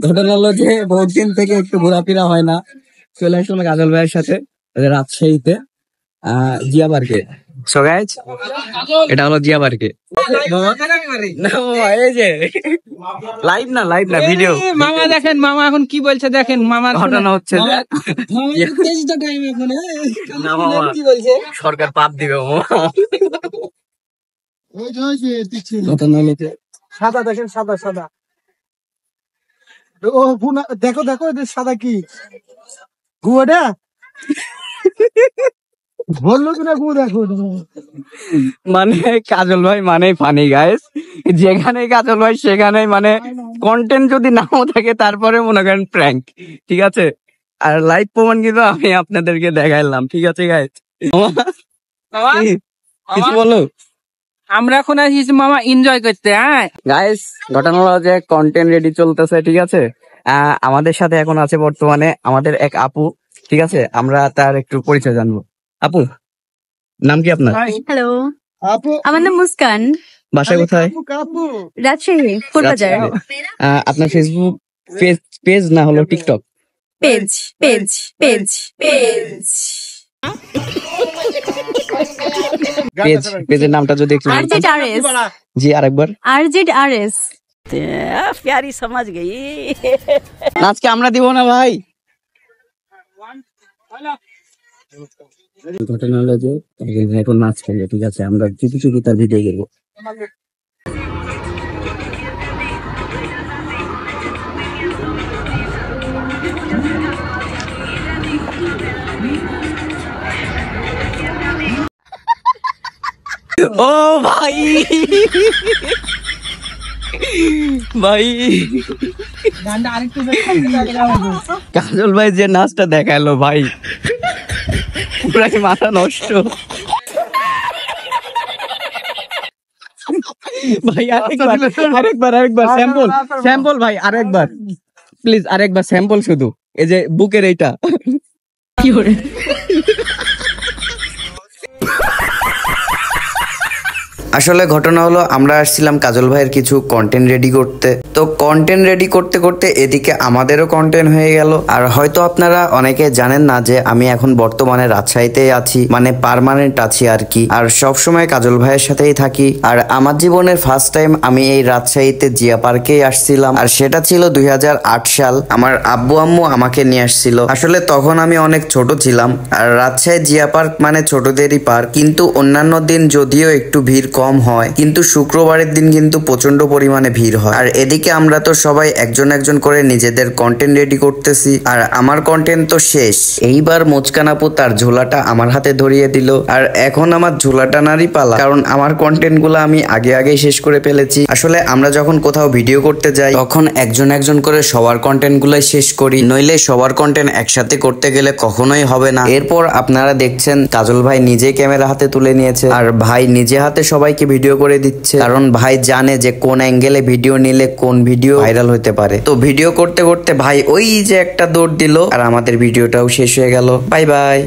ঘটনা হলো যে বহুত দিন থেকে একটু ঘোরাফেরা হয় না, চলে আসলাম কাজল ভাইয়ের সাথে রাজশাহীতে জিয়া পার্কে। সো গাইজ, এটা হলো জিয়া পার্কে। লাইভ না ভিডিও। মামা দেখেন, মামা এখন কি বলছে দেখেন। মামার ঘটনা হচ্ছে সরকার পাপ দিবে। ঘটনা হলো সাদা দেখেন, সাদা সাদা। ও দেখো দেখো, সাদা কি গুয়াটা বললো কিনা গু দেখো। মানে কাজল ভাই মানে ফানি গাইস, যেখানে কাজল ভাই সেখানে মানে কন্টেন্ট যদি নাও থাকে তারপরে মনে করেন প্র্যাঙ্ক, ঠিক আছে। আর লাইভ প্রমাণ কিন্তু আমি আপনাদেরকে দেখাইলাম, ঠিক আছে গাইস। কিছু বলো? আমরা এখন আসছি মামা এনজয় করতে। হ্যাঁ গাইস, ঘটনা হলো যে কন্টেন্ট রেডি চলতেছে, ঠিক আছে। আমাদের সাথে এখন আছে বর্তমানে আমাদের এক আপু, ঠিক আছে। আমরা তার একটু পরিচয় জানবো। আপু, নাম কি আপনার? হ্যালো, আপু, আমার নাম মুস্কান। বাসা কোথায়? রাজশাহী ফুলবাজার। আপনার ফেসবুক পেজ না হলো TikTok page page page page পেজের নামটা যদি একটু RZRS। জি আরেকবার। RZRS। प्यारी समझ गई। আজকে আমরা দিব না ভাই। ঘটনা হলো যে এখন নাচ খেলবে, ঠিক আছে। আমরা চুপি চুপি তার ভিডিও করবো। ও ভাই ভাই, কাজল ভাই যে নাচটা দেখালো ভাই, পুরাই মাথা নষ্ট ভাই। আরেকবার স্যাম্পল ভাই, আরেকবার প্লিজ, আরেকবার স্যাম্পল শুধু। এই যে বুকের এইটা কি করে? আসলে ঘটনা হলো আমরা আসছিলাম কাজল ভাইয়ের কিছু কন্টেন্ট রেডি করতে। তো কন্টেন্ট রেডি করতে করতে এদিকে আমাদেরও কন্টেন্ট হয়ে গেল। আর হয়তো আপনারা অনেকে জানেন না যে আমি এখন বর্তমানে রাজশাহীতে আছি, মানে পার্মানেন্ট আছি আর কি। আর সব সময় কাজল ভাইয়ের সাথেই থাকি। আর আমার জীবনের ফার্স্ট টাইম আমি এই রাজশাহীতে জিয়া পার্কেই আসছিলাম। আর সেটা ছিল 2008 সাল। আমার আব্বু আম্মু আমাকে নিয়ে আসছিল। আসলে তখন আমি অনেক ছোট ছিলাম। আর রাজশাহী জিয়া পার্ক মানে ছোটদেরই পার্ক, কিন্তু অন্যান্য দিন যদিও একটু ভিড় কম হয়, কিন্তু শুক্রবারের দিন কিন্তু প্রচন্ড পরিমাণে ভিড় হয়। আর এদিকে আমরা তো সবাই একজন একজন করে নিজেদের কন্টেন্ট রেডি করতেছি। আর আমার কন্টেন্ট তো শেষ। এইবার মুচকান আপু তার ঝোলাটা আমার হাতে ধরিয়ে দিল। আর এখন আমার ঝোলাটা নারী পালা, কারণ আমার কন্টেন্ট গুলো আমি আগেই শেষ করে ফেলেছি। আসলে আমরা যখন কোথাও ভিডিও করতে যাই তখন একজন একজন করে সবার কন্টেন্ট গুলাই শেষ করি, নইলে সবার কন্টেন্ট একসাথে করতে গেলে কখনোই হবে না। এরপর আপনারা দেখছেন কাজল ভাই নিজে ক্যামেরা হাতে তুলে নিয়েছে, আর ভাই নিজে হাতে সবাইকে ভিডিও করে দিচ্ছে, কারণ ভাই জানে যে কোন অ্যাঙ্গেলে ভিডিও নিলে কোন ভিডিও ভাইরাল হতে পারে। তো ভিডিও করতে করতে ভাই ওই যে একটা দৌড় দিল, আর আমাদের ভিডিওটাও শেষ হয়ে গেল। Bye bye.